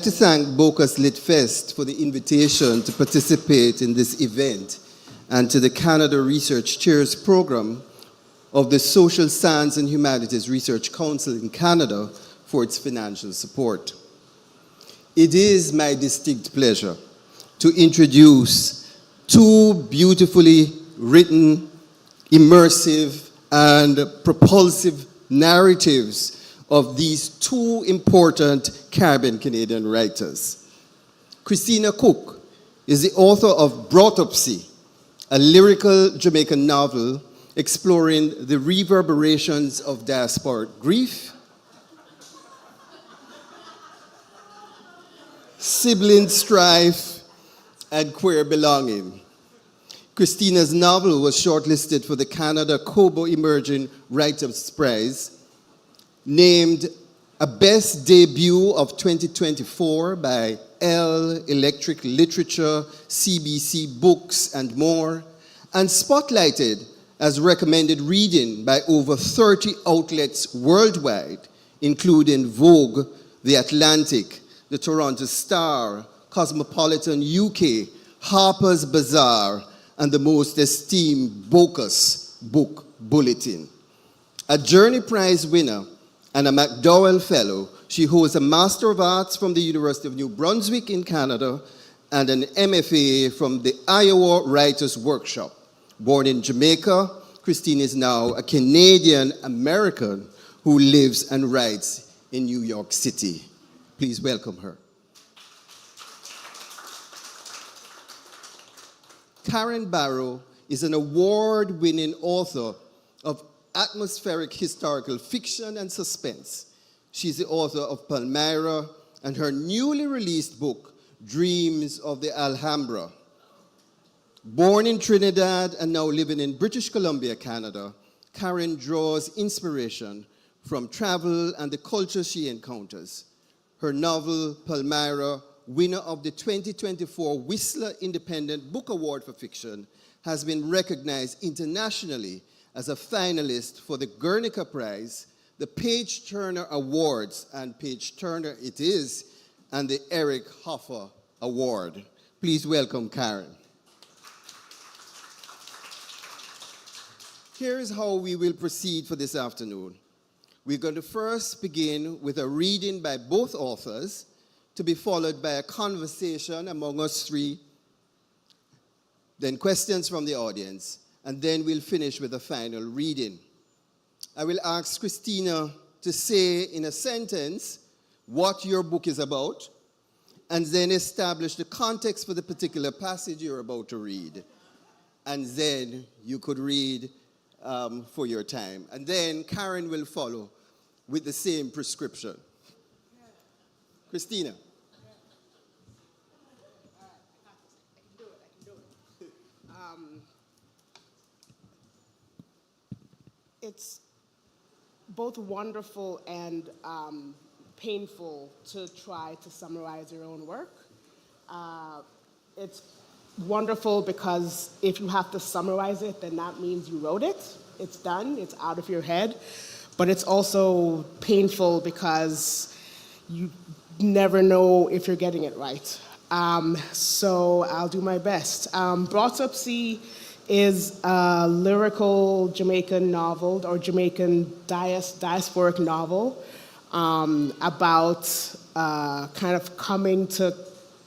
To thank Bocas Lit Fest for the invitation to participate in this event and to the Canada Research Chairs Program of the Social Science and Humanities Research Council in Canada for its financial support. It is my distinct pleasure to introduce two beautifully written, immersive, and propulsive narratives of these two important Caribbean-Canadian writers. Christina Cooke is the author of Broughtupsy, a lyrical Jamaican novel exploring the reverberations of diasporic grief, sibling strife, and queer belonging. Christina's novel was shortlisted for the Canada Kobo Emerging Writers' Prize, named a Best Debut of 2024 by Elle, Electric Literature, CBC Books, and more, and spotlighted as recommended reading by over 30 outlets worldwide, including Vogue, The Atlantic, The Toronto Star, Cosmopolitan UK, Harper's Bazaar, and the most esteemed Bocas Book Bulletin. A Journey Prize winner and a MacDowell Fellow, she holds a Master of Arts from the University of New Brunswick in Canada and an MFA from the Iowa Writers Workshop. Born in Jamaica, Christine is now a Canadian-American who lives and writes in New York City. Please welcome her. Karen Barrow is an award-winning author of atmospheric historical fiction and suspense. She's the author of Palmyra and her newly released book, Dreams of the Alhambra. Born in Trinidad and now living in British Columbia, Canada, Karen draws inspiration from travel and the culture she encounters. Her novel, Palmyra, winner of the 2024 Whistler Independent Book Award for Fiction, has been recognized internationally as a finalist for the Guernica Prize, the Page Turner Awards, and Page Turner it is, and the Eric Hoffer Award. Please welcome Karen. Here is how we will proceed for this afternoon. We're going to first begin with a reading by both authors, to be followed by a conversation among us three, then questions from the audience, and then we'll finish with a final reading. I will ask Christina to say in a sentence what your book is about, and then establish the context for the particular passage you're about to read. And then you could read for your time. And then Karen will follow with the same prescription. Christina. It's both wonderful and painful to try to summarize your own work. It's wonderful because if you have to summarize it, then that means you wrote it. It's done, it's out of your head. But it's also painful because you never know if you're getting it right. So I'll do my best. Broughtupsy is a lyrical Jamaican novel, or Jamaican diasporic novel, about kind of coming to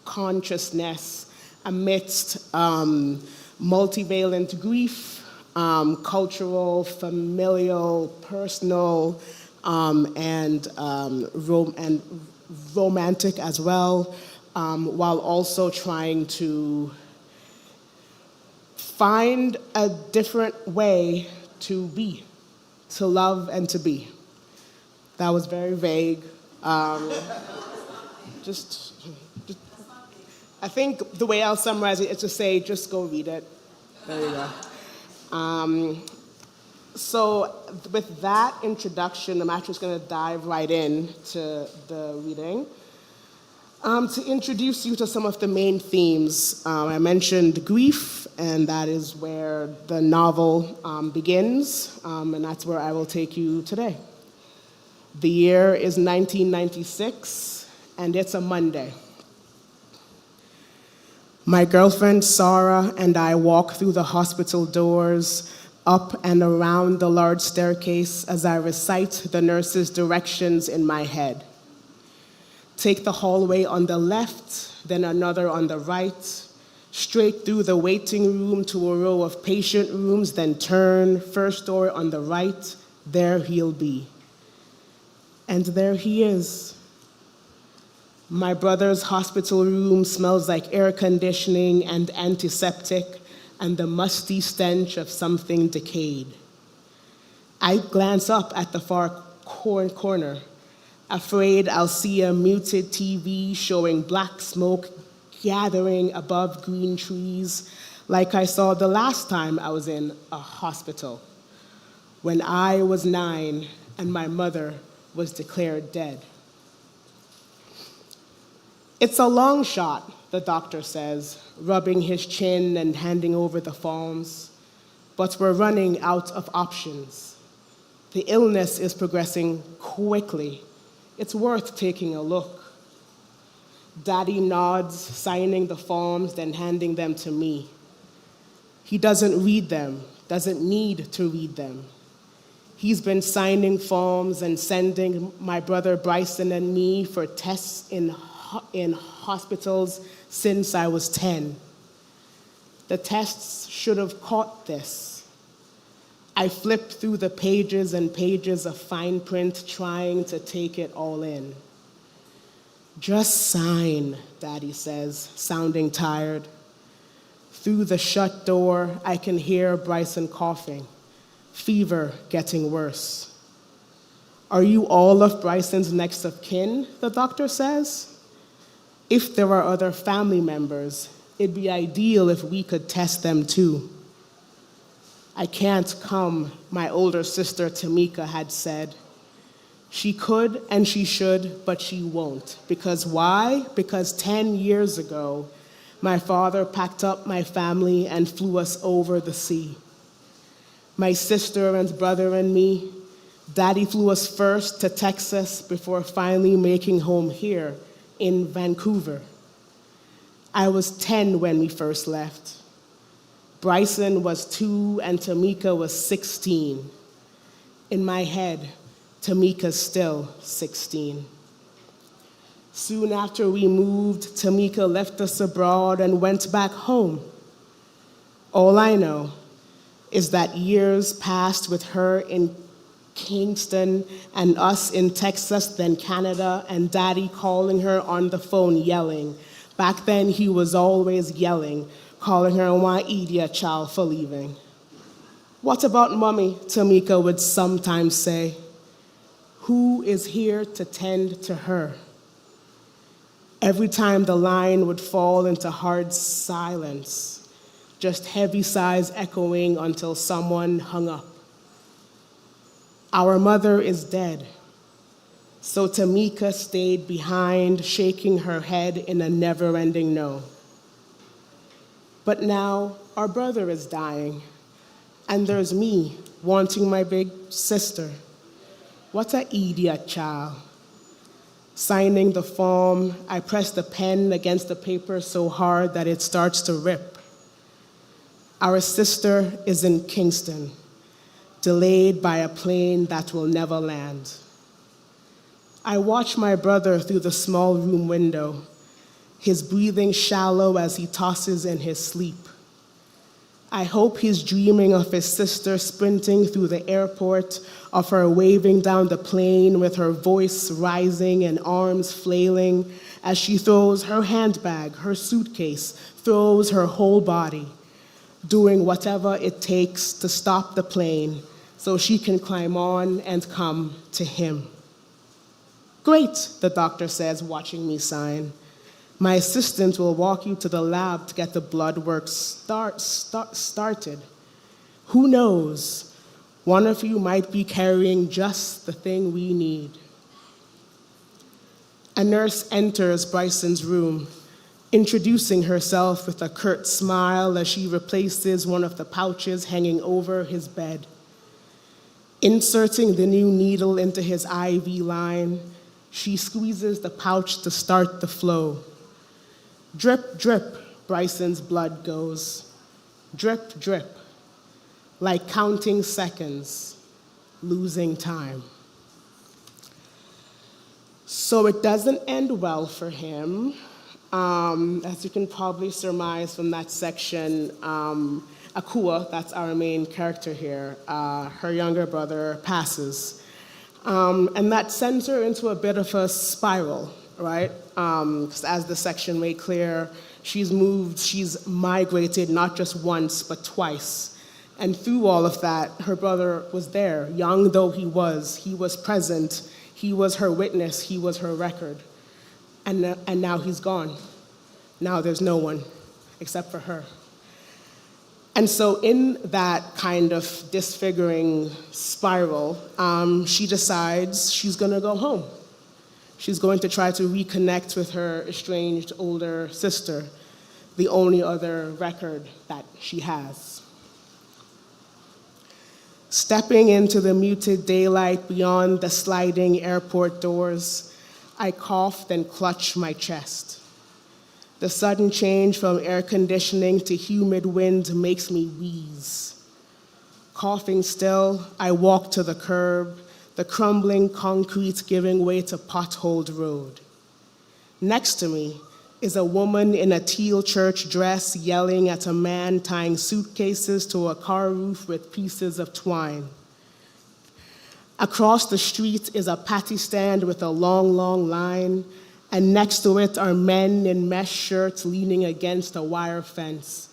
consciousness amidst multivalent grief, cultural, familial, personal, and romantic as well, while also trying to find a different way to be, to love and to be. That was very vague. Just, I think the way I'll summarize it is to say, just go read it. There you go. So with that introduction, I'm actually just going to dive right in to the reading. To introduce you to some of the main themes, I mentioned grief, and that is where the novel begins, and that's where I will take you today. The year is 1996, and it's a Monday. My girlfriend Sarah and I walk through the hospital doors, up and around the large staircase as I recite the nurse's directions in my head. Take the hallway on the left, then another on the right, straight through the waiting room to a row of patient rooms, then turn, first door on the right, there he'll be. And there he is. My brother's hospital room smells like air conditioning and antiseptic and the musty stench of something decayed. I glance up at the far corner, afraid I'll see a muted TV showing black smoke gathering above green trees, like I saw the last time I was in a hospital, when I was 9 and my mother was declared dead. It's a long shot, the doctor says, rubbing his chin and handing over the forms, but we're running out of options. The illness is progressing quickly. It's worth taking a look. Daddy nods, signing the forms, then handing them to me. He doesn't read them, doesn't need to read them. He's been signing forms and sending my brother Bryson and me for tests in hospitals since I was 10. The tests should have caught this. I flipped through the pages and pages of fine print trying to take it all in. Just sign, Daddy says, sounding tired. Through the shut door, I can hear Bryson coughing, fever getting worse. Are you all of Bryson's next of kin, the doctor says? If there are other family members, it'd be ideal if we could test them too. I can't come, my older sister Tamika had said. She could and she should, but she won't. Because why? Because 10 years ago, my father packed up my family and flew us over the sea. My sister and brother and me, Daddy flew us first to Texas before finally making home here in Vancouver. I was 10 when we first left. Bryson was 2 and Tamika was 16. In my head, Tamika's still 16. Soon after we moved, Tamika left us abroad and went back home. All I know is that years passed with her in Kingston and us in Texas, then Canada, and Daddy calling her on the phone yelling. Back then, he was always yelling, calling her "Why idiot child for leaving." "What about Mommy?" Tamika would sometimes say. Who is here to tend to her? Every time the line would fall into hard silence, just heavy sighs echoing until someone hung up. Our mother is dead, so Tamika stayed behind, shaking her head in a never-ending no. But now our brother is dying, and there's me wanting my big sister. What a idiot child. Signing the form, I press the pen against the paper so hard that it starts to rip. Our sister is in Kingston, delayed by a plane that will never land. I watch my brother through the small room window, his breathing shallow as he tosses in his sleep. I hope he's dreaming of his sister sprinting through the airport, of her waving down the plane with her voice rising and arms flailing as she throws her handbag, her suitcase, throws her whole body, doing whatever it takes to stop the plane so she can climb on and come to him. Great, the doctor says, watching me sign. My assistant will walk you to the lab to get the blood work started. Who knows? One of you might be carrying just the thing we need. A nurse enters Bryson's room, introducing herself with a curt smile as she replaces one of the pouches hanging over his bed. Inserting the new needle into his IV line, She squeezes the pouch to start the flow. Drip, drip, Bryson's blood goes. Drip, drip, like counting seconds, losing time. So it doesn't end well for him. As you can probably surmise from that section, Akua, that's our main character here, her younger brother passes. And that sends her into a bit of a spiral, right? 'Cause as the section made clear, she's migrated not just once, but twice. And through all of that, her brother was there, young though he was present, he was her witness, he was her record. And now he's gone. Now there's no one except for her. And so in that kind of disfiguring spiral, she decides she's gonna go home. She's going to try to reconnect with her estranged older sister, the only other record that she has. Stepping into the muted daylight beyond the sliding airport doors, I coughed and clutched my chest. The sudden change from air conditioning to humid wind makes me wheeze. Coughing still, I walk to the curb, the crumbling concrete giving way to potholed road. Next to me is a woman in a teal church dress yelling at a man tying suitcases to a car roof with pieces of twine. Across the street is a patty stand with a long, long line, and next to it are men in mesh shirts leaning against a wire fence,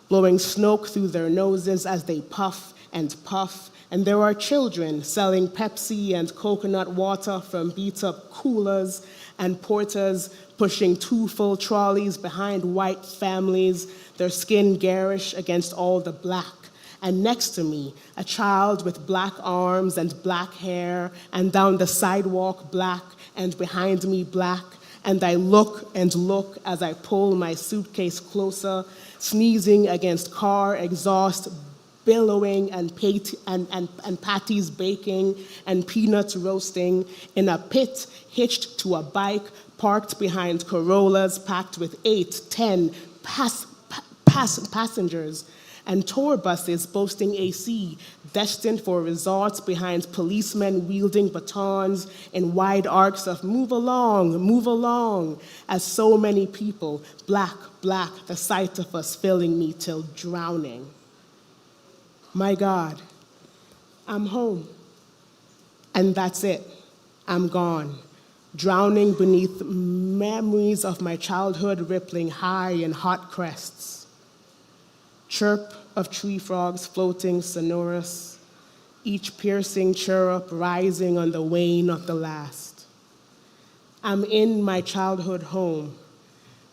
blowing smoke through their noses as they puff and puff. And there are children selling Pepsi and coconut water from beat-up coolers, and porters pushing 2 full trolleys behind white families, their skin garish against all the black. And next to me, a child with black arms and black hair, and down the sidewalk black, and behind me black. And I look and look as I pull my suitcase closer, sneezing against car exhaust, billowing and patties baking and peanuts roasting in a pit hitched to a bike parked behind Corollas packed with 8, 10 passengers, and tour buses boasting AC, destined for resorts behind policemen wielding batons in wide arcs of move along, as so many people, black, the sight of us filling me till drowning. My God, I'm home. And that's it. I'm gone, drowning beneath memories of my childhood rippling high in hot crests. Chirp of tree frogs floating sonorous, each piercing chirrup rising on the wane of the last. I'm in my childhood home.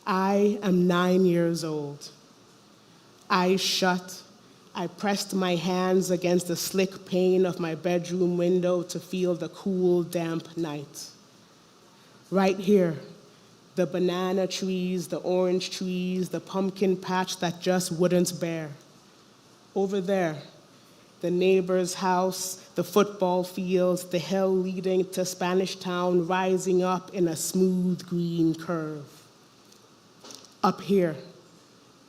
I am 9 years old. Eyes shut, I pressed my hands against the slick pane of my bedroom window to feel the cool, damp night. Right here, the banana trees, the orange trees, the pumpkin patch that just wouldn't bear. Over there, the neighbor's house, the football fields, the hill leading to Spanish Town rising up in a smooth green curve. Up here,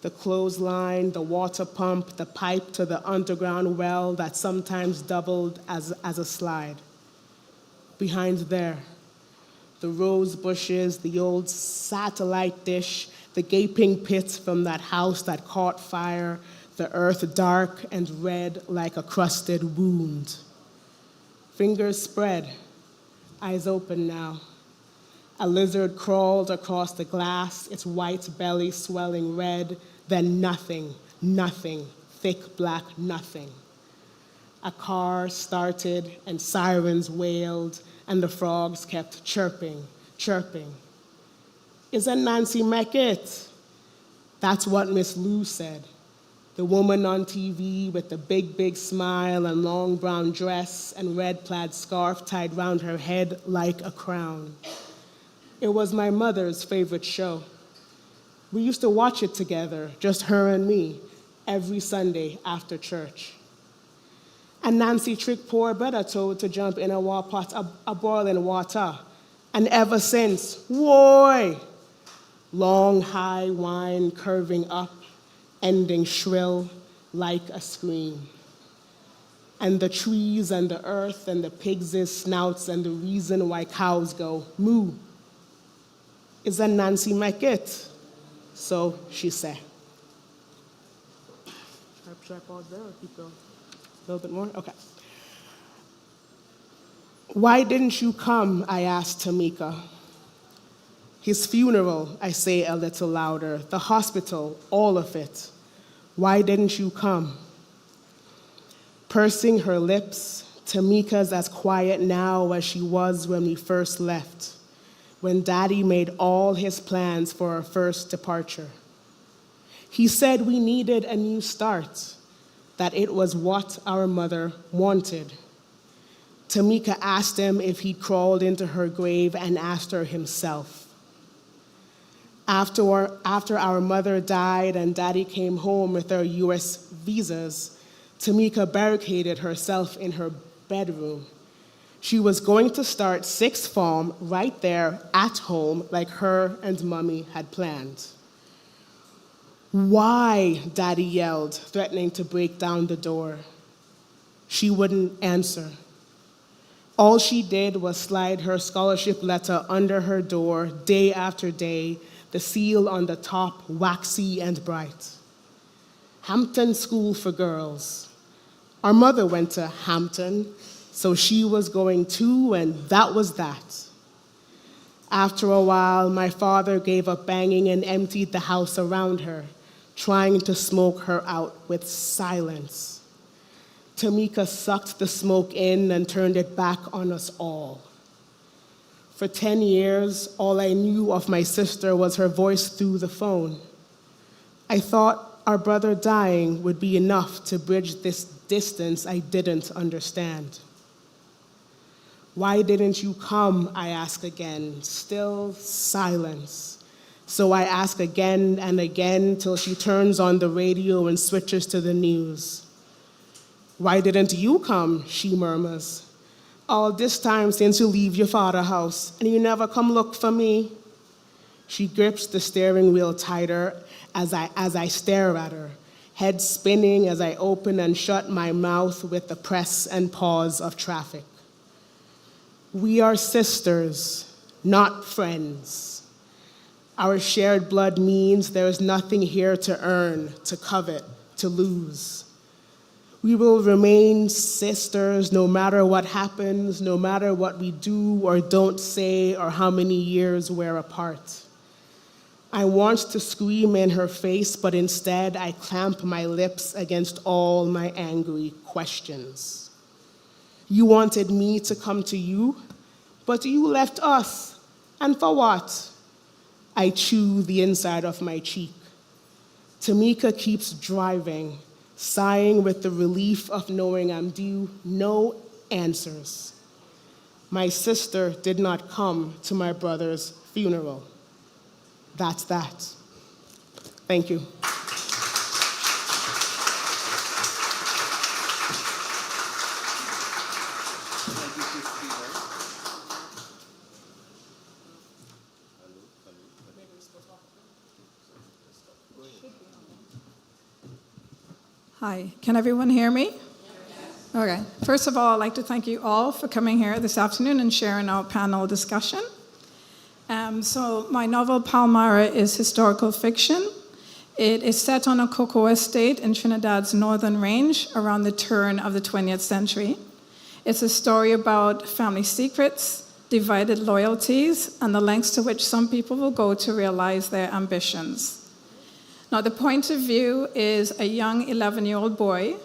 the clothesline, the water pump, the pipe to the underground well that sometimes doubled as a slide. Behind there, the rose bushes, the old satellite dish, the gaping pit from that house that caught fire, the earth dark and red like a crusted wound. Fingers spread, eyes open now. A lizard crawled across the glass, its white belly swelling red, then nothing, thick black nothing. A car started and sirens wailed and the frogs kept chirping. Isn't Nancy make it? That's what Miss Lou said. The woman on TV with the big smile and long brown dress and red plaid scarf tied round her head like a crown. It was my mother's favorite show. We used to watch it together, just her and me, every Sunday after church. And Nancy tricked poor Better Toad to jump in a pot of boiling water, And ever since, whoa, long high whine curving up, ending shrill like a scream. And the trees and the earth and the pigs' snouts and the reason why cows go moo is a Nancy make it. So she said. Should I pause there or keep going? A little bit more? Okay. Why didn't you come, I asked Tamika. His funeral, I say a little louder. The hospital, all of it. Why didn't you come? Pursing her lips, Tamika's as quiet now as she was when we first left, when Daddy made all his plans for our first departure. He said we needed a new start, that it was what our mother wanted. Tamika asked him if he crawled into her grave and asked her himself. After our mother died and Daddy came home with our US visas, Tamika barricaded herself in her bedroom. She was going to start sixth form right there at home like her and Mommy had planned. Why? Daddy yelled, threatening to break down the door. She wouldn't answer. All she did was slide her scholarship letter under her door day after day, the seal on the top waxy and bright. Hampton School for Girls. Our mother went to Hampton, so she was going too, and that was that. After a while, my father gave up banging and emptied the house around her, trying to smoke her out with silence. Tamika sucked the smoke in and turned it back on us all. For 10 years, all I knew of my sister was her voice through the phone. I thought our brother dying would be enough to bridge this distance I didn't understand. Why didn't you come? I ask again. Still silence. So I ask again and again till she turns on the radio and switches to the news. Why didn't you come? She murmurs. All this time since you leave your father's house and you never come look for me. She grips the steering wheel tighter as I stare at her, head spinning as I open and shut my mouth with the press and pause of traffic. We are sisters, not friends. Our shared blood means there is nothing here to earn, to covet, to lose. We will remain sisters no matter what happens, no matter what we do or don't say or how many years we're apart. I want to scream in her face, but instead I clamp my lips against all my angry questions. You wanted me to come to you, but you left us. And for what? I chew the inside of my cheek. Tamika keeps driving, sighing with the relief of knowing I'm due no answers. My sister did not come to my brother's funeral. That's that. Thank you. Hi, can everyone hear me? Yes. Okay. First of all, I'd like to thank you all for coming here this afternoon and sharing our panel discussion. So my novel, Palmyra, is historical fiction. It is set on a cocoa estate in Trinidad's northern range around the turn of the 20th century. It's a story about family secrets, divided loyalties, and the lengths to which some people will go to realize their ambitions. Now, the point of view is a young 11-year-old boy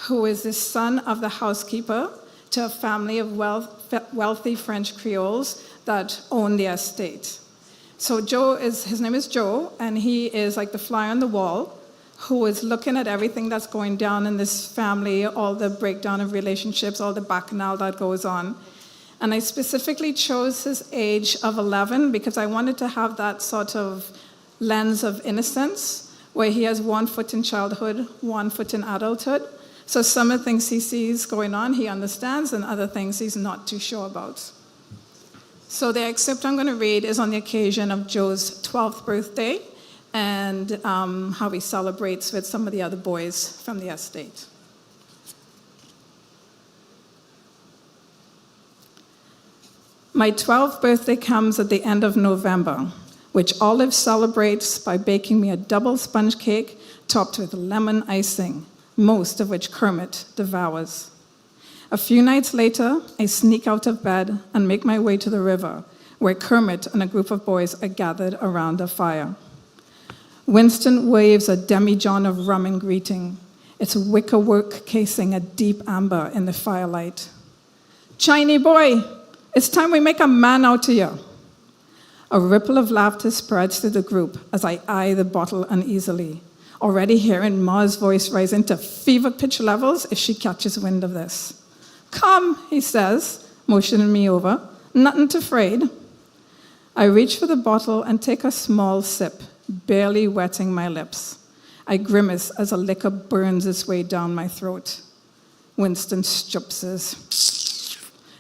who is the son of the housekeeper to a family of wealthy French Creoles that own the estate. So his name is Joe, and he is like the fly on the wall who is looking at everything that's going down in this family, all the breakdown of relationships, all the bacchanal that goes on. And I specifically chose his age of 11 because I wanted to have that sort of lens of innocence where he has one foot in childhood, one foot in adulthood. So some of the things he sees going on, he understands, and other things he's not too sure about. So the excerpt I'm going to read is on the occasion of Joe's 12th birthday and how he celebrates with some of the other boys from the estate. My 12th birthday comes at the end of November, which Olive celebrates by baking me a double sponge cake topped with lemon icing, most of which Kermit devours. A few nights later, I sneak out of bed and make my way to the river, where Kermit and a group of boys are gathered around a fire. Winston waves a demijohn of rum in greeting, its wickerwork casing a deep amber in the firelight. "Chinese boy, it's time we make a man out of you." A ripple of laughter spreads through the group as I eye the bottle uneasily, already hearing Ma's voice rising to fever-pitch levels if she catches wind of this. "Come," he says, motioning me over. "Nothing to afraid." I reach for the bottle and take a small sip, barely wetting my lips. I grimace as a liquor burns its way down my throat. Winston stupses.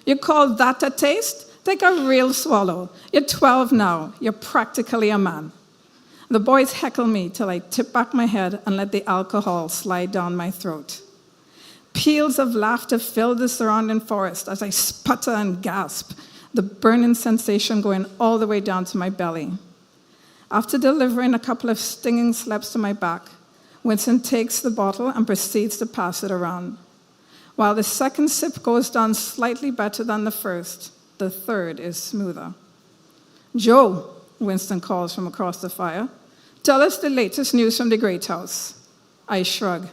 "You call that a taste? Take a real swallow. You're 12 now. You're practically a man." The boys heckle me till I tip back my head and let the alcohol slide down my throat. Peals of laughter fill the surrounding forest as I sputter and gasp, the burning sensation going all the way down to my belly. After delivering a couple of stinging slaps to my back, Winston takes the bottle and proceeds to pass it around. While the second sip goes down slightly better than the first, the third is smoother. "Joe," Winston calls from across the fire, "tell us the latest news from the Great House." I shrug.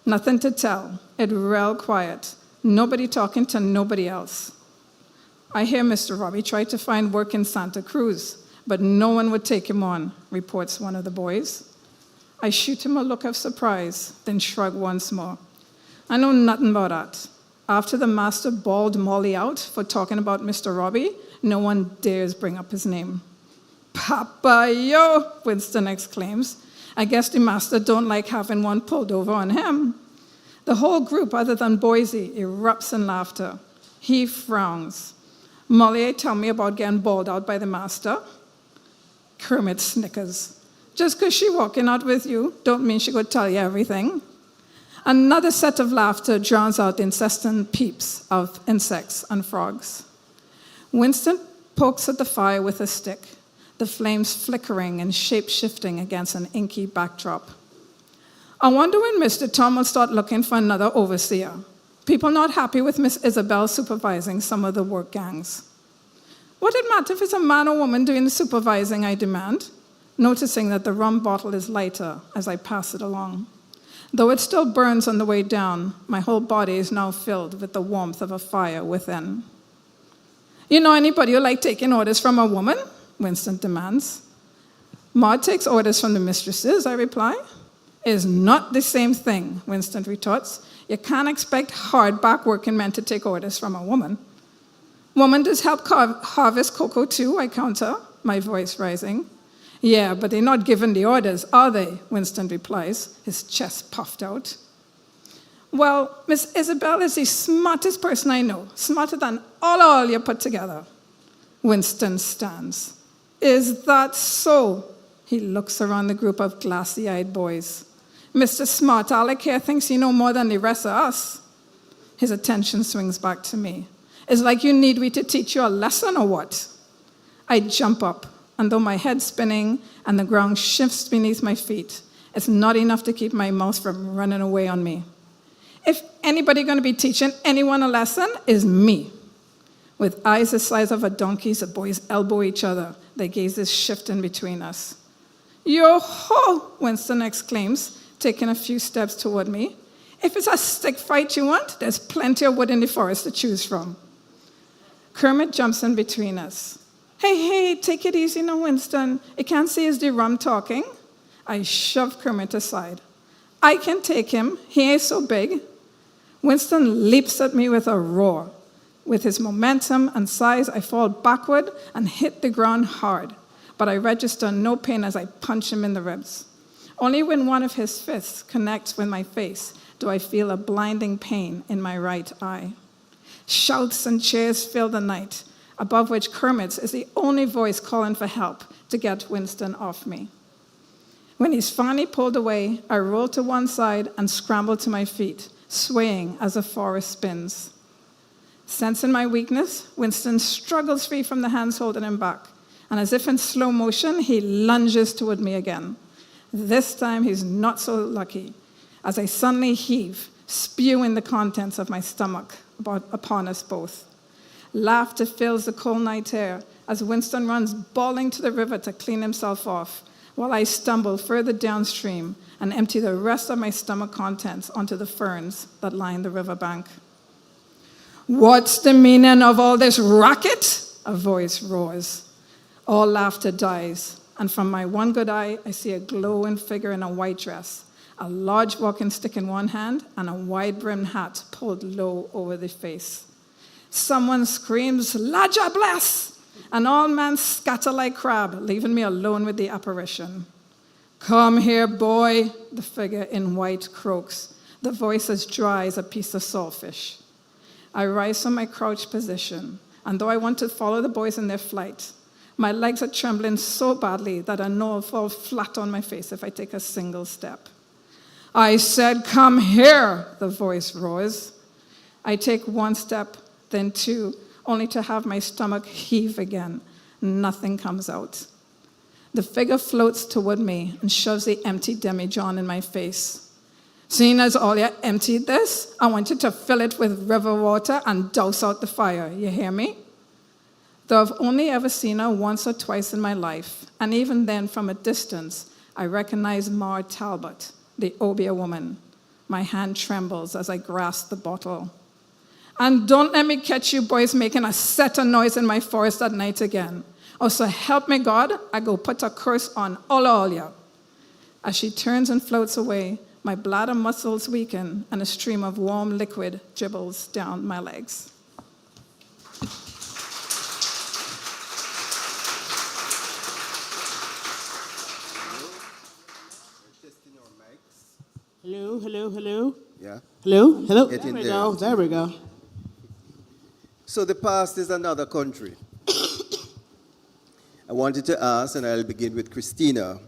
Nothing to tell. It real quiet. Nobody talking to nobody else. "I hear Mr. Robbie tried to find work in Santa Cruz, but no one would take him on," reports one of the boys. I shoot him a look of surprise, then shrug once more. "I know nothing about that. After the master bawled Molly out for talking about Mr. Robbie, no one dares bring up his name." "Papa, yo," Winston exclaims. "I guess the master don't like having one pulled over on him." The whole group, other than Boise, erupts in laughter. He frowns. "Molly tell me about getting bawled out by the master." Kermit snickers. "Just because she walking out with you, don't mean she could tell you everything." Another set of laughter drowns out the incessant peeps of insects and frogs. Winston pokes at the fire with a stick, the flames flickering and shape-shifting against an inky backdrop. "I wonder when Mr. Tom will start looking for another overseer. People not happy with Miss Isabel supervising some of the work gangs." "What it matter if it's a man or woman doing the supervising?" I demand, noticing that the rum bottle is lighter as I pass it along. Though it still burns on the way down, my whole body is now filled with the warmth of a fire within. "You know anybody who like taking orders from a woman?" Winston demands. "Ma takes orders from the mistresses," I reply. "It's not the same thing," Winston retorts. "You can't expect hard-back working men to take orders from a woman." "Woman does help harvest cocoa too," I counter, my voice rising. "Yeah, but they're not giving the orders, are they?" Winston replies, his chest puffed out. "Well, Miss Isabel is the smartest person I know, smarter than all you put together." Winston stands. "Is that so?" He looks around the group of glassy-eyed boys. "Mr. Smart Alec here thinks you know more than the rest of us." His attention swings back to me. "It's like you need me to teach you a lesson or what?" I jump up, and though my head's spinning and the ground shifts beneath my feet, it's not enough to keep my mouth from running away on me. If anybody going to be teaching anyone a lesson, is me. With eyes the size of a donkey's, the boys elbow each other, their gazes shifting between us. "Yo-ho!" Winston exclaims, taking a few steps toward me. "If it's a stick fight you want, there's plenty of wood in the forest to choose from." Kermit jumps in between us. Hey, take it easy now, Winston. You can't see is the rum talking." I shove Kermit aside. "I can take him. He ain't so big." Winston leaps at me with a roar. With his momentum and size, I fall backward and hit the ground hard, but I register no pain as I punch him in the ribs. Only when one of his fists connects with my face do I feel a blinding pain in my right eye. Shouts and cheers fill the night. above which Kermit's is the only voice calling for help to get Winston off me. When he's finally pulled away, I roll to one side and scramble to my feet, swaying as the forest spins. Sensing my weakness, Winston struggles free from the hands holding him back, and as if in slow motion, he lunges toward me again. This time, he's not so lucky, as I suddenly heave, spewing the contents of my stomach upon us both. Laughter fills the cold night air as Winston runs bawling to the river to clean himself off, while I stumble further downstream and empty the rest of my stomach contents onto the ferns that line the riverbank. "What's the meaning of all this racket?" a voice roars. All laughter dies, and from my one good eye, I see a glowing figure in a white dress, a large walking stick in one hand, and a wide-brimmed hat pulled low over the face. Someone screams, "Laja bless!" and all men scatter like crab, leaving me alone with the apparition. "Come here, boy," the figure in white croaks, the voice as dry as a piece of saltfish. I rise from my crouched position, and though I want to follow the boys in their flight, my legs are trembling so badly that I know I'll fall flat on my face if I take a single step. "I said, come here," the voice roars. I take one step, then two, only to have my stomach heave again. Nothing comes out. The figure floats toward me and shoves the empty demijohn in my face. "Seeing as all you emptied this, I want you to fill it with river water and douse out the fire. You hear me?" Though I've only ever seen her once or twice in my life, and even then from a distance, I recognize Ma Talbot, the Obia woman. My hand trembles as I grasp the bottle. "And don't let me catch you boys making a set of noise in my forest at night again. Or so help me God, I go put a curse on all ya." As she turns and floats away, my bladder muscles weaken and a stream of warm liquid dribbles down my legs. Hello, hello, hello. Yeah. Hello, hello. Get There in we there. go, there we go. So the past is another country. I wanted to ask, and I'll begin with Christina,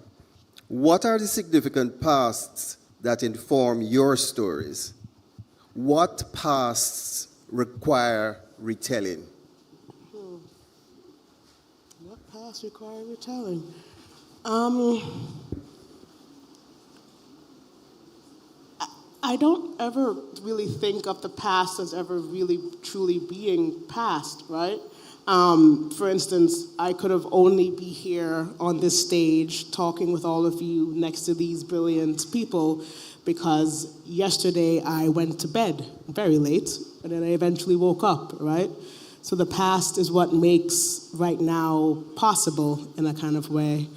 what are the significant pasts that inform your stories? What pasts require retelling? What past require retelling? I don't ever really think of the past as ever really truly being past, right? For instance, I could have only be here on this stage talking with all of you next to these brilliant people because yesterday I went to bed very late and then I eventually woke up, right? So the past is what makes right now possible in a kind of way.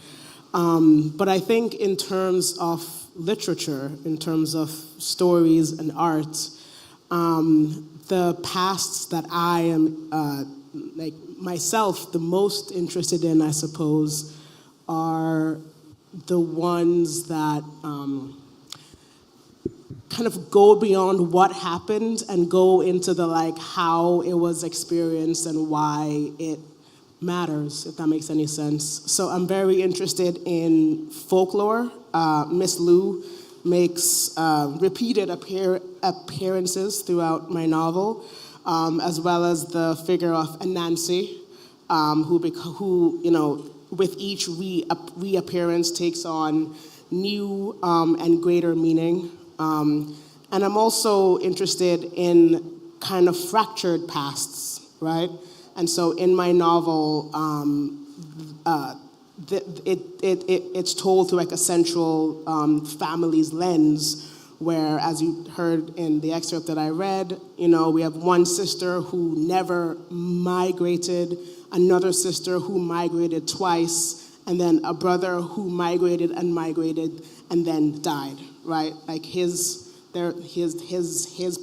But I think in terms of literature, in terms of stories and art, the pasts that I am, like myself, the most interested in, I suppose, are the ones that kind of go beyond what happened and go into the like how it was experienced and why it matters, if that makes any sense. So I'm very interested in folklore. Miss Lou makes repeated appearances throughout my novel, as well as the figure of Anansi, who you know, with each reappearance takes on new and greater meaning. And I'm also interested in kind of fractured pasts, right? And so in my novel, it's told through like a central family's lens, where, as you heard in the excerpt that I read, you know, we have one sister who never migrated, another sister who migrated twice, and then a brother who migrated and then died, right? Like his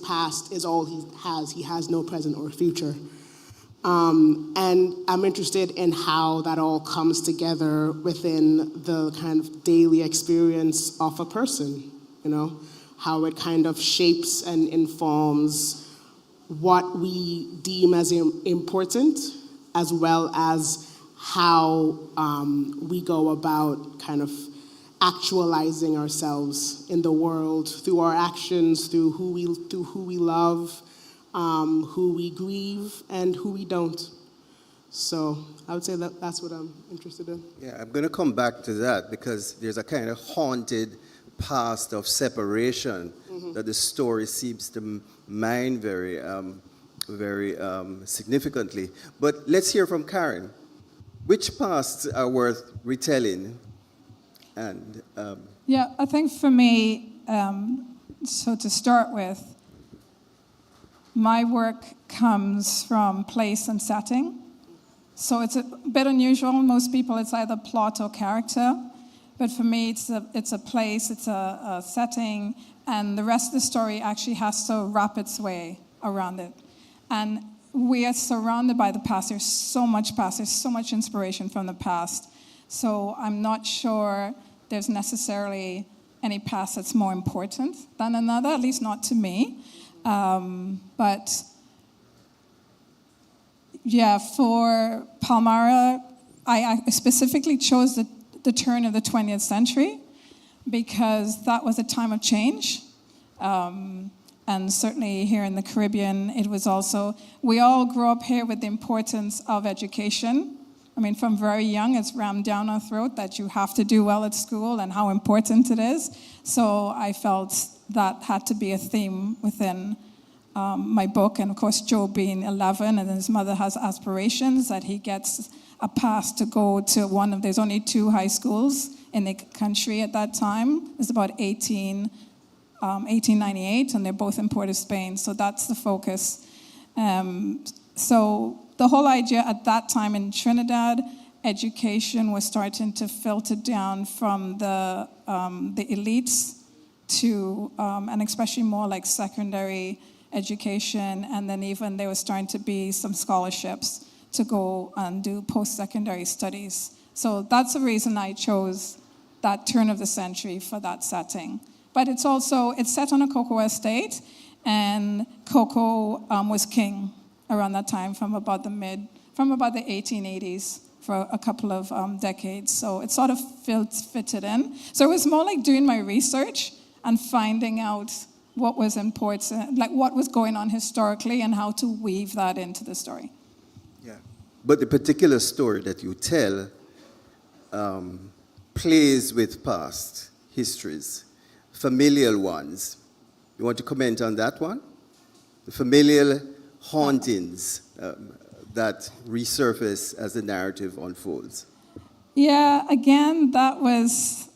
past is all he has. He has no present or future. And I'm interested in how that all comes together within the kind of daily experience of a person, you know, how it kind of shapes and informs what we deem as important as well as how we go about kind of actualizing ourselves in the world through our actions, through who we love, who we grieve, and who we don't. So I would say that's what I'm interested in. Yeah, I'm going to come back to that because there's a kind of haunted past of separation that the story seems to mine very significantly. But let's hear from Karen. Which pasts are worth retelling? And Yeah, I think for me, so to start with, my work comes from place and setting. So it's a bit unusual. Most people, it's either plot or character. But for me, it's a place, it's a setting, and the rest of the story actually has to wrap its way around it. And we are surrounded by the past. There's so much past. There's so much inspiration from the past. So I'm not sure there's necessarily any past that's more important than another, at least not to me. But yeah, for Palmyra, I specifically chose the turn of the 20th century because that was a time of change. And certainly here in the Caribbean, it was also, we all grew up here with the importance of education. I mean, from very young, it's rammed down our throat that you have to do well at school and how important it is. So I felt that had to be a theme within my book. And of course, Joe being 11 and his mother has aspirations that he gets a pass to go to there's only 2 high schools in the country at that time. It's about 1898, and they're both in Port of Spain. So that's the focus. So the whole idea at that time in Trinidad, education was starting to filter down from the elites to, and especially more like secondary education, and then even there was starting to be some scholarships to go and do post-secondary studies. So that's the reason I chose that turn of the century for that setting. But it's set on a cocoa estate, and cocoa was king around that time from about the 1880s for a couple of decades. So it sort of fitted in. So it was more like doing my research and finding out what was important, like what was going on historically and how to weave that into the story. yeah, but the particular story that you tell plays with past histories, familial ones. You want to comment on that one? The familial hauntings that resurface as the narrative unfolds. Yeah, again, that's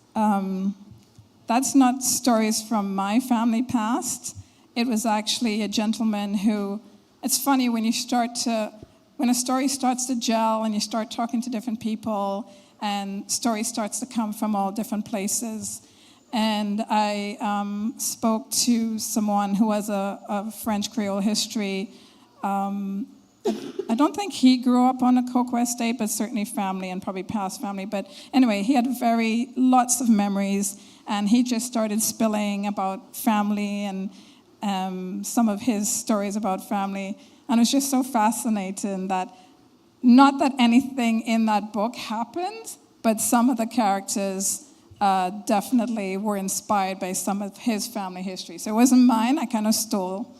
not stories from my family past. It was actually a gentleman who, it's funny when a story starts to gel and you start talking to different people and story starts to come from all different places. And I spoke to someone who has a French Creole history. I don't think he grew up on a cocoa estate, but certainly family and probably past family. But anyway, he had lots of memories, and he just started spilling about family and some of his stories about family. And it was just so fascinating that, not that anything in that book happened, but some of the characters definitely were inspired by some of his family history. So it wasn't mine, I kind of stole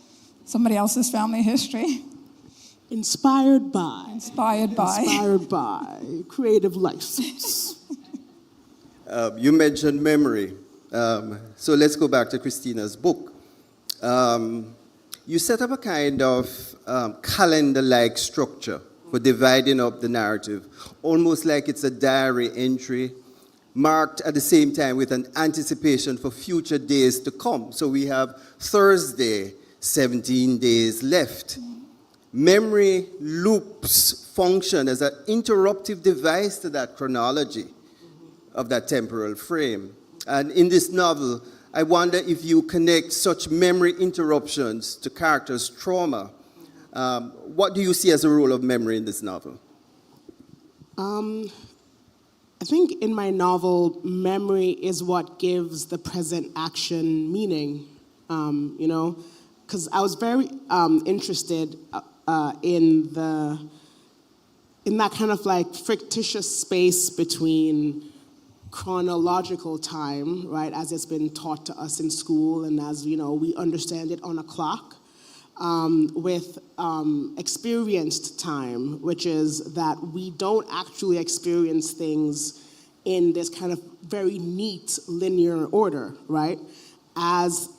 somebody else's family history. Inspired by. Inspired by. Creative license. You mentioned memory. So let's go back to Christina's book. You set up a kind of calendar-like structure for dividing up the narrative, almost like it's a diary entry, marked at the same time with an anticipation for future days to come. So we have Thursday, 17 days left. Memory loops function as an interruptive device to that chronology of that temporal frame. And in this novel, I wonder if you connect such memory interruptions to characters' trauma. What do you see as the role of memory in this novel? I think in my novel, memory is what gives the present action meaning, because I was very interested in in that kind of like fictitious space between chronological time, right, as it's been taught to us in school and as, you know, we understand it on a clock, with experienced time, which is that we don't actually experience things in this kind of very neat linear order, right? As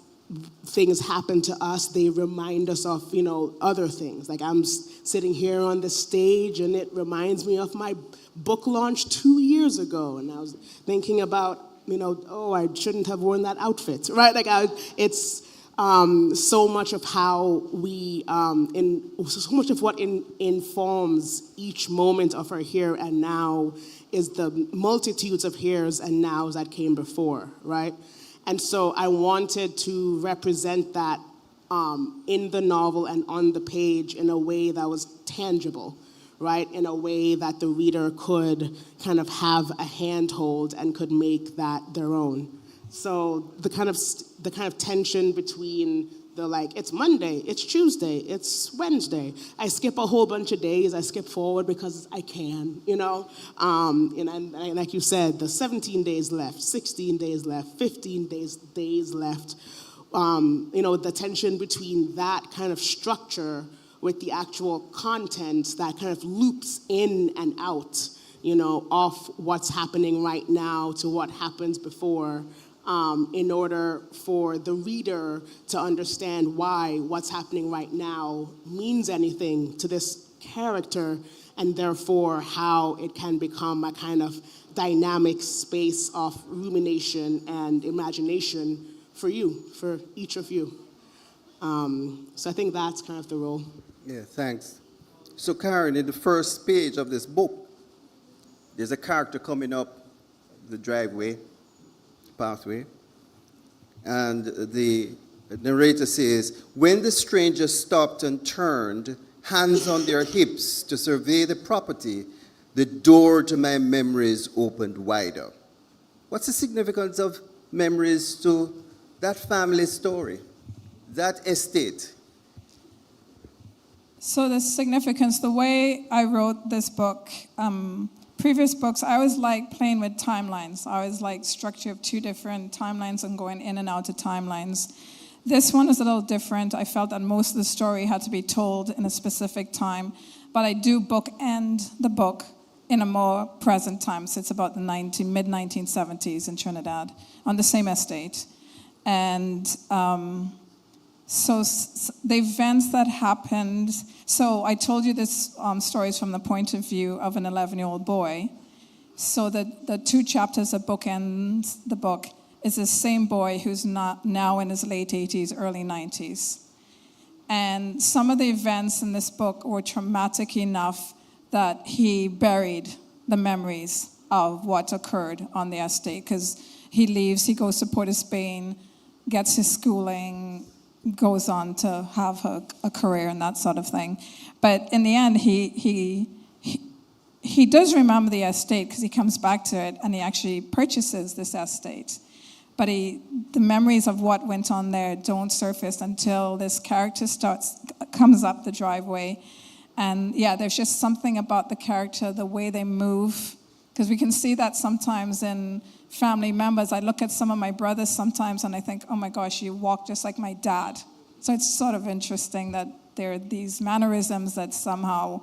things happen to us, they remind us of, you know, other things. Like I'm sitting here on the stage and it reminds me of my book launch 2 years ago. And I was thinking about, you know, oh, I shouldn't have worn that outfit, right? Like it's so much of how we, so much of what informs each moment of our here and now is the multitudes of heres and nows that came before, right? And so I wanted to represent that in the novel and on the page in a way that was tangible, right? In a way that the reader could kind of have a handhold and could make that their own. So the kind of tension between the like, it's Monday, it's Tuesday, it's Wednesday. I skip a whole bunch of days. I skip forward because I can, you know? And like you said, the 17 days left, 16 days left, 15 days left. You know, the tension between that kind of structure with the actual content that kind of loops in and out, you know, of what's happening right now to what happens before. In order for the reader to understand why what's happening right now means anything to this character, and therefore how it can become a kind of dynamic space of rumination and imagination for you, for each of you. So I think that's kind of the role. Yeah, thanks. So Karen, in the first page of this book, there's a character coming up the driveway, pathway, and the narrator says, when the stranger stopped and turned, hands on their hips to survey the property, the door to my memories opened wider. What's the significance of memories to that family story, that estate? So the significance, the way I wrote this book, previous books, I always like playing with timelines. I always like structure of two different timelines and going in and out of timelines. This one is a little different. I felt that most of the story had to be told in a specific time, but I do bookend the book in a more present time. So it's about the mid-1970s in Trinidad on the same estate. And so the events that happened, so I told you this story is from the point of view of an 11-year-old boy. So the two chapters that bookend the book is the same boy who's not now in his late 80s, early 90s. And some of the events in this book were traumatic enough that he buried the memories of what occurred on the estate, because he leaves, he goes to Port of Spain, gets his schooling, goes on to have a career and that sort of thing. But in the end, he does remember the estate because he comes back to it and he actually purchases this estate. But the memories of what went on there don't surface until this character comes up the driveway. And yeah, there's just something about the character, the way they move, because we can see that sometimes in family members. I look at some of my brothers sometimes and I think, oh my gosh, you walk just like my dad. So it's sort of interesting that there are these mannerisms that somehow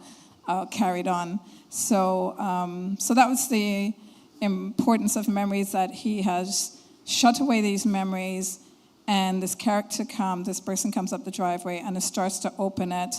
carried on. So that was the importance of memories, that he has shut away these memories, and this person comes up the driveway and it starts to open it.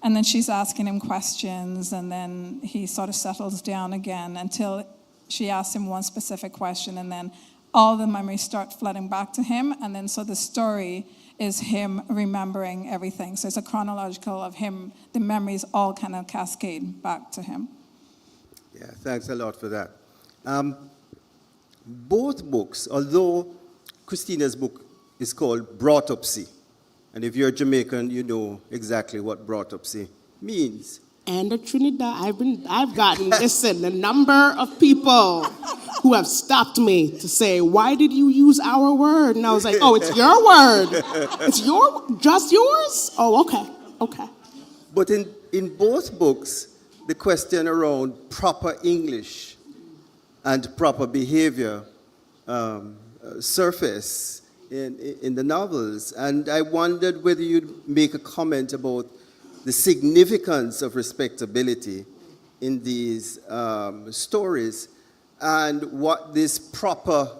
And then she's asking him questions, and then he sort of settles down again until she asks him one specific question, and then all the memories start flooding back to him. And then so the story is him remembering everything. So it's a chronological of him, the memories all kind of cascade back to him. Yeah, thanks a lot for that. Both books, although Christina's book is called Broughtupsy, and if you're Jamaican, you know exactly what Broughtupsy means. And at Trinidad, I've gotten, listen, the number of people who have stopped me to say, why did you use our word? And I was like, oh, it's your word. It's just yours? Oh, okay. But in both books, the question around proper English and proper behavior surface in the novels. And I wondered whether you'd make a comment about the significance of respectability in these stories and what this proper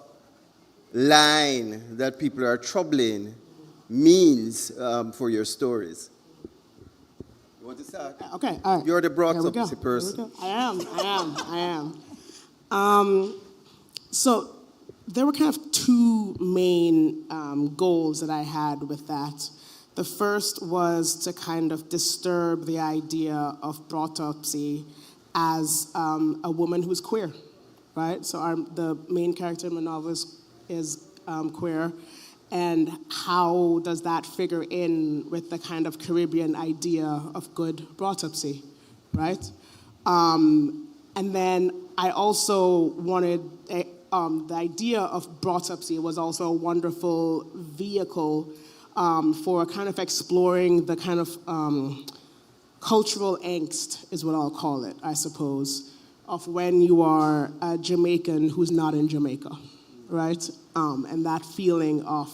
line that people are troubling means for your stories. You want to start? Okay, all right. You're the Here we go. Broughtupsy person. I am. So there were kind of two main goals that I had with that. The first was to kind of disturb the idea of Broughtupsy as a woman who's queer, right? So the main character in the novel is queer, and how does that figure in with the kind of Caribbean idea of good Broughtupsy, right? And then I also wanted, the idea of Broughtupsy was also a wonderful vehicle for kind of exploring the kind of cultural angst, is what I'll call it, I suppose, of when you are a Jamaican who's not in Jamaica, right? And that feeling of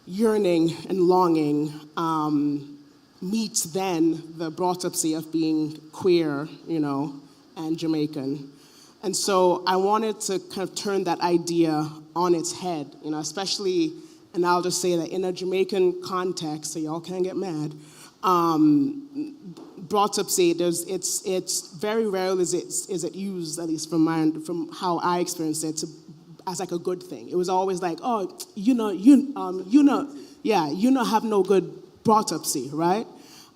yearning and longing meets then the Broughtupsy of being queer, and Jamaican. And so I wanted to kind of turn that idea on its head, especially, and I'll just say that in a Jamaican context, so y'all can't get mad, Broughtupsy, it's very rarely is it used, at least from how I experienced it, as like a good thing. It was always like, oh, you have no good Broughtupsy, right?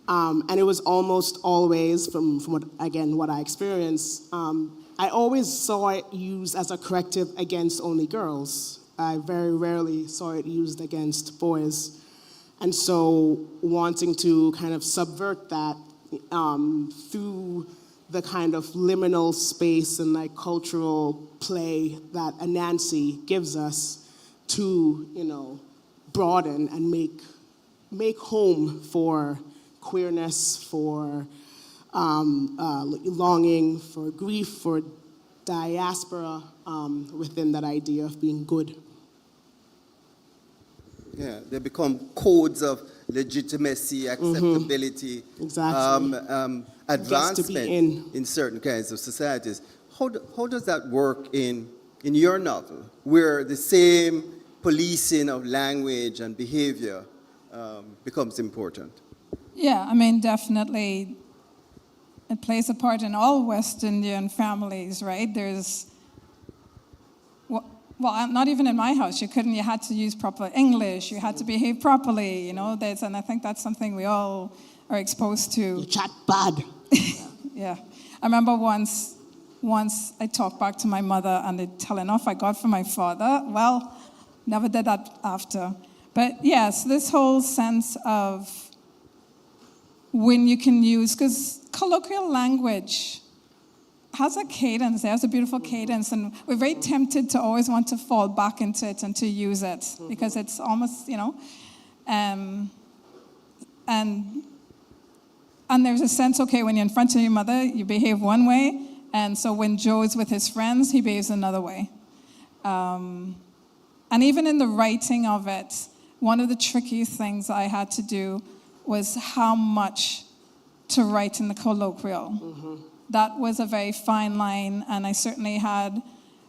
And it was almost always, from what I experienced, I always saw it used as a corrective against only girls. I very rarely saw it used against boys. And so wanting to kind of subvert that through the kind of liminal space and like cultural play that Anansi gives us to, broaden and make home for queerness, for longing, for grief, for diaspora within that idea of being good. Yeah, they become codes of legitimacy, acceptability, Exactly. advancement in certain kinds of societies. How does that work in your novel, where the same policing of language and behavior becomes important? Yeah, I mean, definitely it plays a part in all West Indian families, right? Well, not even in my house. You had to use proper English. You had to behave properly, and I think that's something we all are exposed to. You chat bad. Yeah. I remember once I talked back to my mother and the telling off I got from my father. Well, never did that after. But yes, this whole sense of when you can use, because colloquial language has a cadence, there's a beautiful cadence, and we're very tempted to always want to fall back into it and to use it, because it's almost, and there's a sense, okay, when you're in front of your mother, you behave one way, and so when Joe is with his friends, he behaves another way. And even in the writing of it, one of the tricky things I had to do was how much to write in the colloquial. That was a very fine line, and I certainly had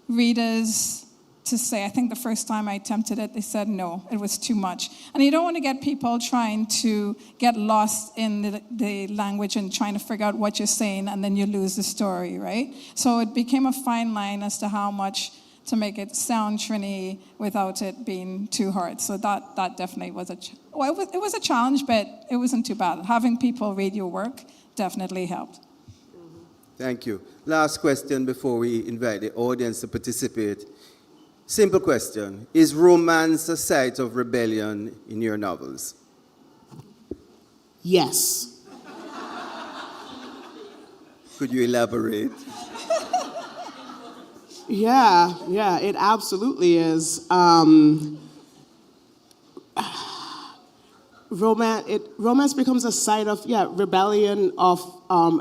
readers to say, I think the first time I attempted it, they said no, it was too much. And you don't want to get people trying to get lost in the language and trying to figure out what you're saying, and then you lose the story, right? So it became a fine line as to how much to make it sound Trini without it being too hard. So that definitely was it was a challenge, but it wasn't too bad. Having people read your work definitely helped. Thank you. Last question before we invite the audience to participate. Simple question. Is romance a site of rebellion in your novels? Yes. Could you elaborate? Yeah, it absolutely is. romance becomes a site of rebellion, of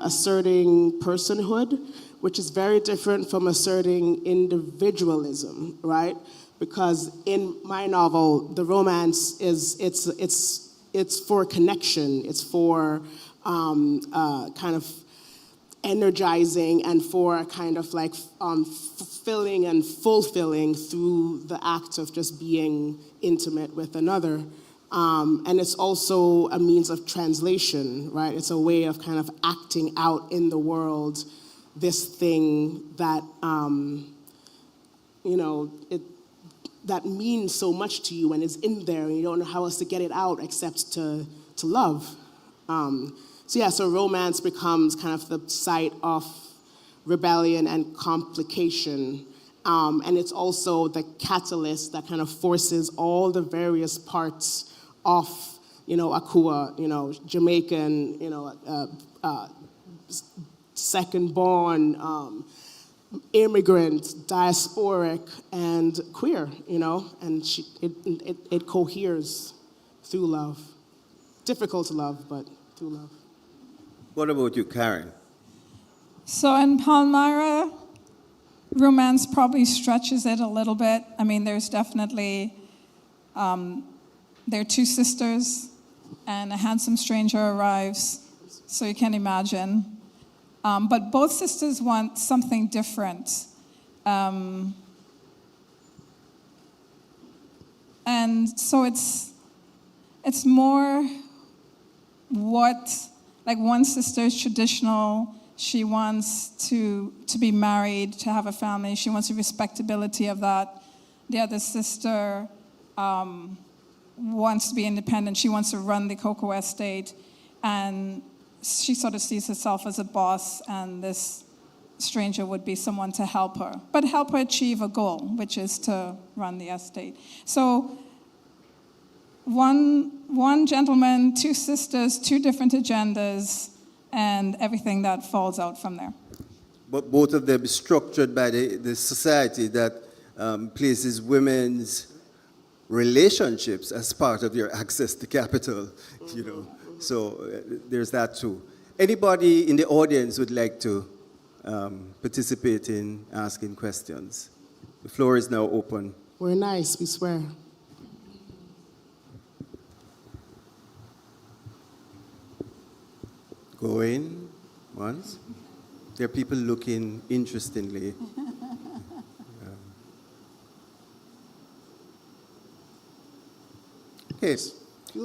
asserting personhood, which is very different from asserting individualism, right? Because in my novel, the romance is it's for connection, it's for kind of energizing and for kind of like fulfilling and fulfilling through the act of just being intimate with another. And it's also a means of translation, right? It's a way of kind of acting out in the world this thing that, that means so much to you and is in there, and you don't know how else to get it out except to love. So romance becomes kind of the site of rebellion and complication. And it's also the catalyst that kind of forces all the various parts of, Akua, Jamaican, second-born, immigrant, diasporic, and queer, and it coheres through love. Difficult to love, but through love. What about you, Karen? So in Palmyra, romance probably stretches it a little bit. I mean, there's definitely, there are two sisters, and a handsome stranger arrives, so you can imagine. But both sisters want something different. And so it's more what, like one sister is traditional. She wants to be married, to have a family. She wants the respectability of that. The other sister wants to be independent. She wants to run the cocoa estate. And she sort of sees herself as a boss, and this stranger would be someone to help her, but help her achieve a goal, which is to run the estate. So one gentleman, two sisters, two different agendas, and everything that falls out from there. But both of them structured by the society that places women's relationships as part of your access to capital, So there's that too. Anybody in the audience would like to participate in asking questions? The floor is now open. We're nice, we swear. Going once. There are people looking interestingly. Okay.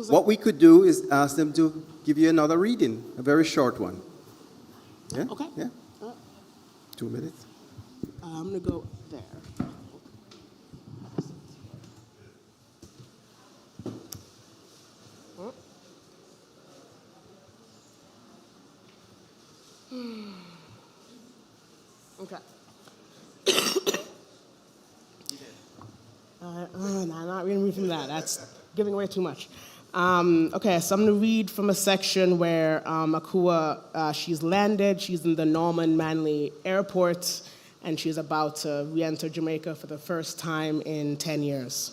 What we could do is ask them to give you another reading, a very short one. Yeah? Okay. Yeah. 2 minutes. I'm going to go there. Okay. No, I'm not reading from that. That's giving away too much. Okay, so I'm going to read from a section where Akua, she's landed, she's in the Norman Manley Airport, and she's about to re-enter Jamaica for the first time in 10 years.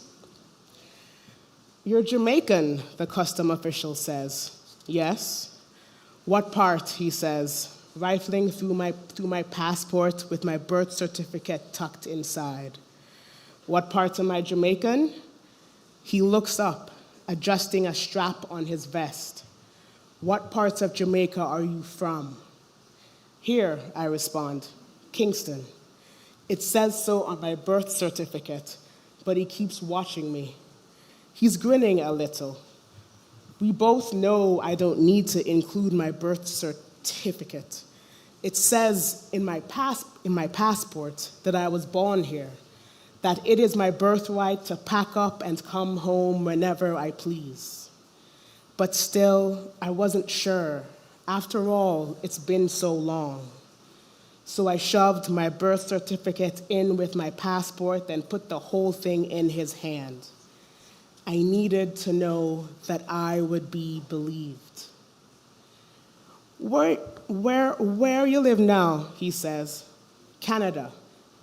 "You're Jamaican," the custom official says. "Yes." "What part?" he says, rifling through my passport with my birth certificate tucked inside. "What part am I Jamaican?" He looks up, adjusting a strap on his vest. "What parts of Jamaica are you from?" "Here," I respond, "Kingston. It says so on my birth certificate," but he keeps watching me. He's grinning a little. We both know I don't need to include my birth certificate. It says in my passport that I was born here, that it is my birthright to pack up and come home whenever I please. But still, I wasn't sure. After all, it's been so long. So I shoved my birth certificate in with my passport and put the whole thing in his hand. I needed to know that I would be believed. Where you live now?" he says. "Canada,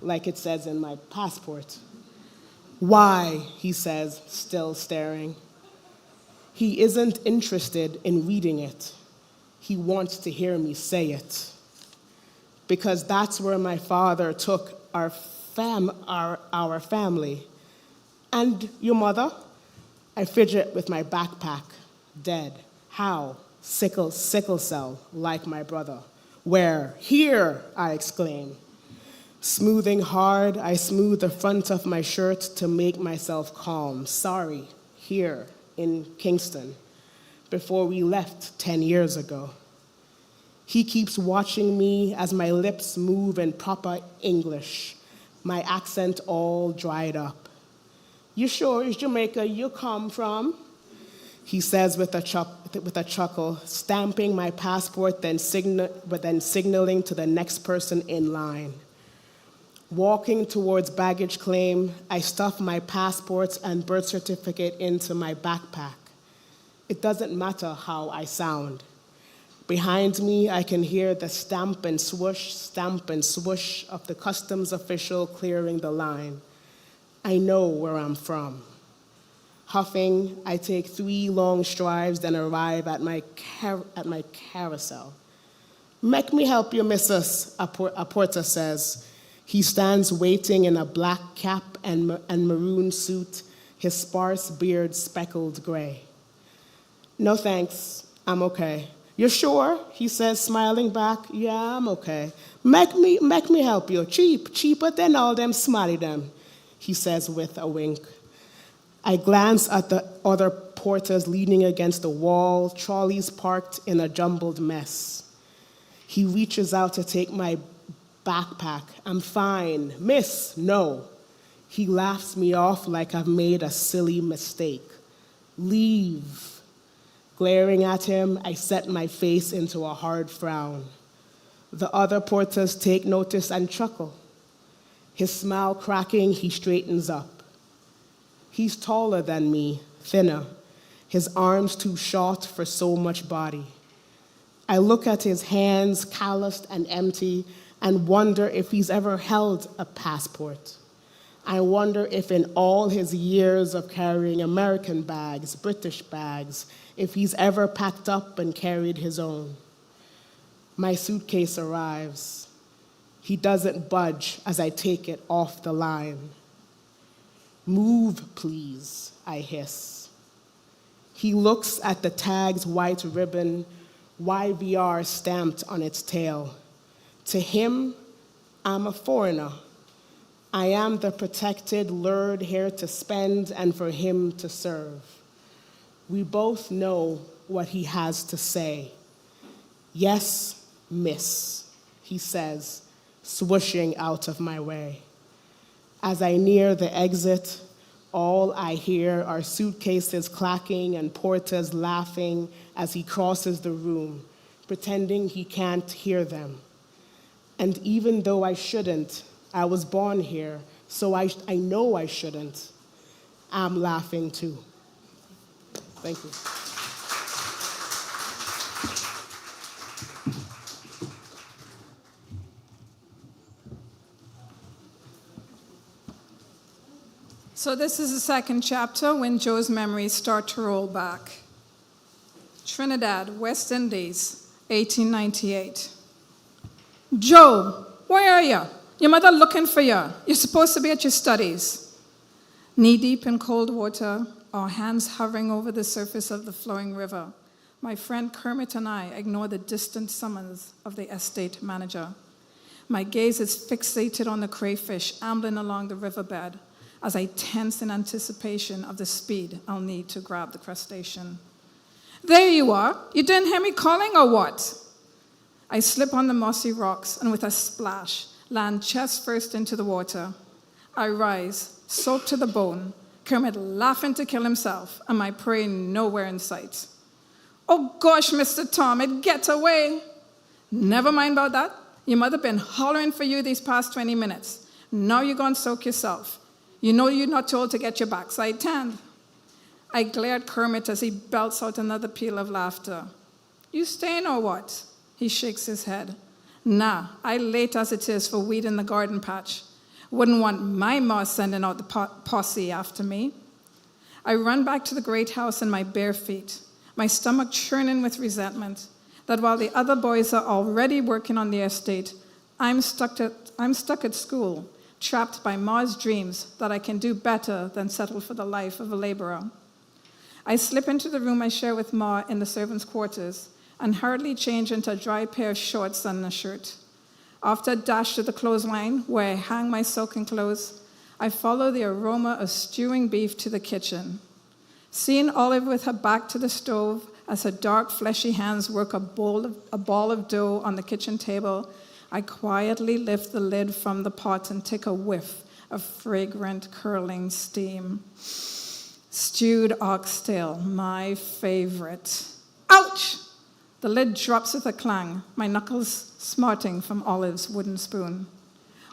like it says in my passport." "Why?" he says, still staring. He isn't interested in reading it. He wants to hear me say it. Because that's where my father took our family. And your mother? I fidget with my backpack. Dead. How? Sickle cell, like my brother. Where? Here, I exclaim. Smoothing hard, I smooth the front of my shirt to make myself calm. Sorry, here in Kingston, before we left 10 years ago. He keeps watching me as my lips move in proper English, my accent all dried up. You sure it's Jamaica you come from? He says with a chuckle, stamping my passport, then signaling to the next person in line. Walking towards baggage claim, I stuff my passports and birth certificate into my backpack. It doesn't matter how I sound. Behind me, I can hear the stamp and swoosh of the customs official clearing the line. I know where I'm from. Huffing, I take 3 long strides, then arrive at my carousel. Make me help you, missus, a porter says. He stands waiting in a black cap and maroon suit, his sparse beard speckled gray. No thanks, I'm okay. You sure? He says, smiling back. Yeah, I'm okay. Make me help you. Cheaper than all them smarty them, he says with a wink. I glance at the other porters leaning against the wall, trolleys parked in a jumbled mess. He reaches out to take my backpack. I'm fine. Miss, no. He laughs me off like I've made a silly mistake. Leave. Glaring at him, I set my face into a hard frown. The other porters take notice and chuckle. His smile cracking, he straightens up. He's taller than me, thinner, his arms too short for so much body. I look at his hands, calloused and empty, and wonder if he's ever held a passport. I wonder if in all his years of carrying American bags, British bags, if he's ever packed up and carried his own. My suitcase arrives. He doesn't budge as I take it off the line. Move, please, I hiss. He looks at the tag's white ribbon, YVR stamped on its tail. To him, I'm a foreigner. I am the protected, lured here to spend and for him to serve. We both know what he has to say. Yes, miss, he says, swooshing out of my way. As I near the exit, all I hear are suitcases clacking and porters laughing as he crosses the room, pretending he can't hear them. And even though I shouldn't, I was born here, so I know I shouldn't. I'm laughing too. Thank you. So this is the second chapter when Joe's memories start to roll back. Trinidad, West Indies, 1898. Joe, where are you? Your mother looking for you. You're supposed to be at your studies. Knee-deep in cold water, our hands hovering over the surface of the flowing river, my friend Kermit and I ignore the distant summons of the estate manager. My gaze is fixated on the crayfish ambling along the riverbed as I tense in anticipation of the speed I'll need to grab the crustacean. There you are. You didn't hear me calling or what? I slip on the mossy rocks and with a splash, land chest first into the water. I rise, soaked to the bone, Kermit laughing to kill himself, and my prey nowhere in sight. Oh gosh, Mr. Tom, get away. Never mind about that. Your mother been hollering for you these past 20 minutes. Now you're going to soak yourself. You know you're not told to get your backside tanned. I glare at Kermit as he belts out another peal of laughter. You staying or what? He shakes his head. Nah, I late as it is for weed in the garden patch. Wouldn't want my ma sending out the posse after me. I run back to the great house in my bare feet, my stomach churning with resentment that while the other boys are already working on the estate, I'm stuck at school, trapped by Ma's dreams that I can do better than settle for the life of a laborer. I slip into the room I share with Ma in the servants' quarters and hurriedly change into a dry pair of shorts and a shirt. After a dash to the clothesline, where I hang my soaking clothes, I follow the aroma of stewing beef to the kitchen. Seeing Olive with her back to the stove as her dark, fleshy hands work a ball of dough on the kitchen table, I quietly lift the lid from the pot and take a whiff of fragrant, curling steam. Stewed oxtail, my favorite. Ouch! The lid drops with a clang, my knuckles smarting from Olive's wooden spoon.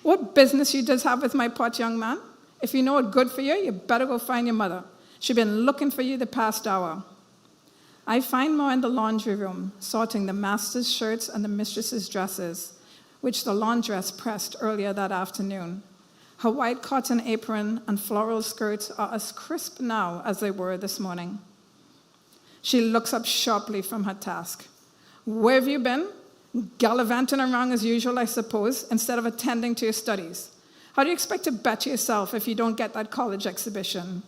What business you does have with my pot, young man? If you know it good for you, you better go find your mother. She's been looking for you the past hour. I find Ma in the laundry room, sorting the master's shirts and the mistress's dresses, which the laundress pressed earlier that afternoon. Her white cotton apron and floral skirts are as crisp now as they were this morning. She looks up sharply from her task. Where have you been? Gallivanting around as usual, I suppose, instead of attending to your studies. How do you expect to better yourself if you don't get that college exhibition?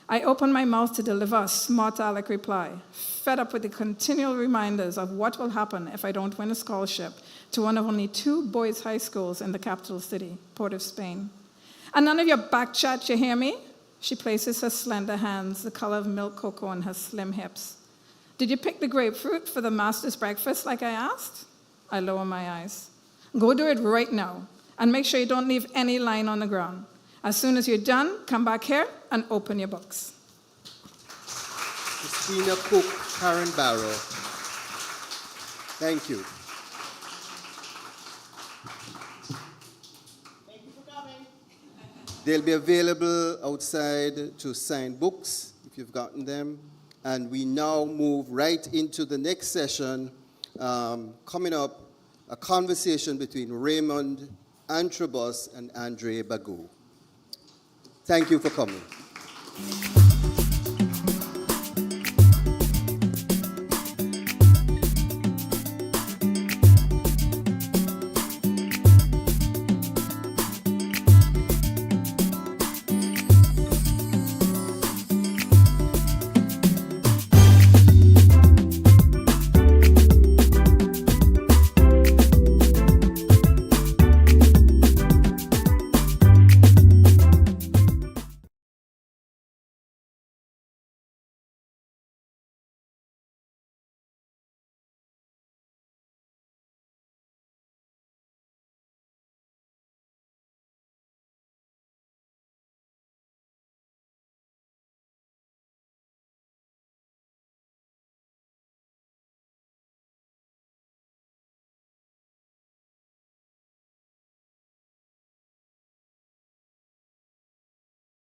I open my mouth to deliver a smart aleck reply, fed up with the continual reminders of what will happen if I don't win a scholarship to one of only 2 boys' high schools in the capital city, Port of Spain. And none of your back chat, you hear me? She places her slender hands, the color of milk cocoa, on her slim hips. Did you pick the grapefruit for the master's breakfast like I asked? I lower my eyes. Go do it right now, and make sure you don't leave any line on the ground. As soon as you're done, come back here and open your books. Christina Cooke, Karen Barrow. Thank you. Thank you for coming. They'll be available outside to sign books if you've gotten them. And we now move right into the next session. Coming up, a conversation between Raymond Antrobus and Andre Bagou. Thank you for coming.